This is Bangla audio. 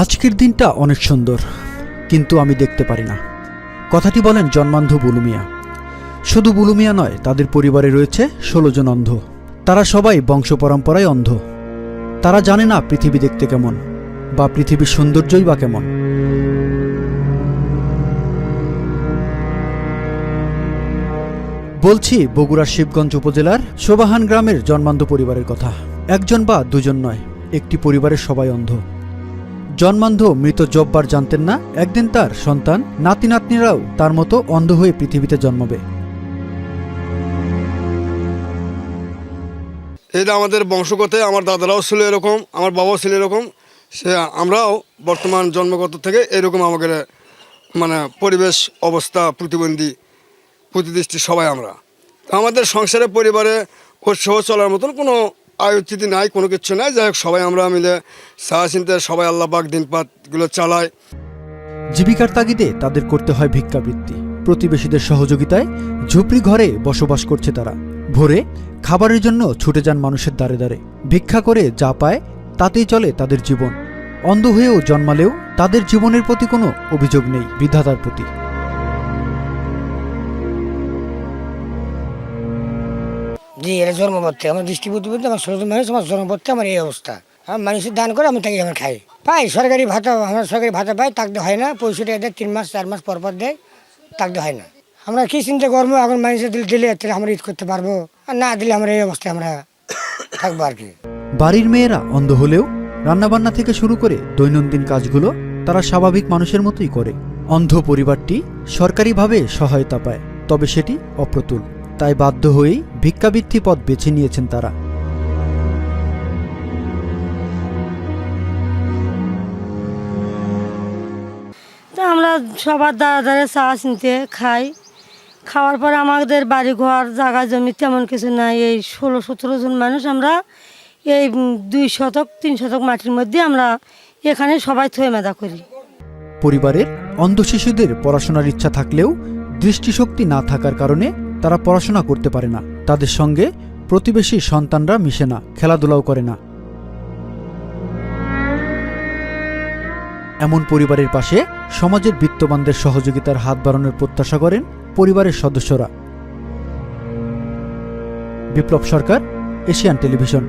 আজকের দিনটা অনেক সুন্দর, কিন্তু আমি দেখতে পারি না। কথাটি বলেন জন্মান্ধ বুলু মিয়া। শুধু বুলু মিয়া নয়, তাদের পরিবারে রয়েছে 16 জন অন্ধ। তারা সবাই বংশ পরম্পরায় অন্ধ। তারা জানে না পৃথিবী দেখতে কেমন, বা পৃথিবীর সৌন্দর্যই বা কেমন। বলছি বগুড়ার শিবগঞ্জ উপজেলার সোবাহান গ্রামের জন্মান্ধ পরিবারের কথা। একজন বা দুজন নয়, একটি পরিবারের সবাই অন্ধ। জন্মান্ধ মৃত জব্বার জানতেন না একদিন তার সন্তান নাতি নাতনিরাও তার মতো অন্ধ হয়ে পৃথিবীতে জন্মাবে। এটা আমাদের বংশগতে, আমার দাদারাও ছিল এরকম, আমার বাবাও ছিল এরকম। সে আমরাও বর্তমান জন্মগত থেকে এরকম আমাদের পরিবেশ অবস্থা প্রতিদৃষ্টি সবাই আমরা। আমাদের সংসারে পরিবারে সহ চলার মতন কোনো আয়োচিতি নাই, কোনো কিছু নাই। যাই হোক, সবাই আমরা মিলে চিন্তা সবাই আল্লাহ পাক দিনপাতগুলো চালায়। জীবিকার তাগিদে তাদের করতে হয় ভিক্ষাবৃত্তি। প্রতিবেশীদের সহযোগিতায় ঝুপড়ি ঘরে বসবাস করছে তারা। ভোরে খাবারের জন্য ছুটে যান মানুষের দ্বারে দ্বারে। ভিক্ষা করে যা পায় তাতেই চলে তাদের জীবন। অন্ধ হয়েও জন্মালেও তাদের জীবনের প্রতি কোনো অভিযোগ নেই বিধাতার প্রতি। জি, এটা জন্মপত্রে আমার দৃষ্টি প্রতিবন্ধী, আমার 16 জন মানুষ, আমার জন্মপত্রে আমার এই অবস্থা। আমার মানুষের দান করে আমি তাকে খাই, পাই সরকারি ভাতা। আমরা সরকারি ভাতা পাই, তাকতে হয় না। 65 টাকা দেয়, 3 মাস 4 মাস পর পর দেয়, তাকতে হয় না। আমরা কি চিন্তা করবো এখন? মানুষের দিলে আমরা ঈদ করতে পারবো, আর না দিলে আমরা এই অবস্থায় আমরা থাকবো আর কি। বাড়ির মেয়েরা অন্ধ হলেও রান্নাবান্না থেকে শুরু করে দৈনন্দিন কাজগুলো তারা স্বাভাবিক মানুষের মতোই করে। অন্ধ পরিবারটি সরকারিভাবে সহায়তা পায়, তবে সেটি অপ্রতুল। তাই বাধ্য হয়েই ভিক্ষাবৃত্তি পথ বেছে নিয়েছেন তারা। তা আমরা সবার দ্বারা দ্বারা চা চিনতে খাই। খাওয়ার পরে আমাদের বাড়ি ঘর জায়গা জমি তেমন কিছু নাই। এই 16-17 জন মানুষ আমরা এই 2 শতক 3 শতক মাটির মধ্যে আমরা এখানে সবাই থয়ে মেদা করি। পরিবারের অন্ধ শিশুদের পড়াশোনার ইচ্ছা থাকলেও দৃষ্টিশক্তি না থাকার কারণে তারা পড়াশোনা করতে পারে না। তাদের সঙ্গে প্রতিবেশী সন্তানরা মিশে না, খেলাধুলাও করে না। এমন পরিবারের পাশে সমাজের বিত্তবানদের সহযোগিতার হাত বাড়ানোর প্রত্যাশা করেন পরিবারের সদস্যরা। বিপ্লব সরকার, এশিয়ান টেলিভিশন।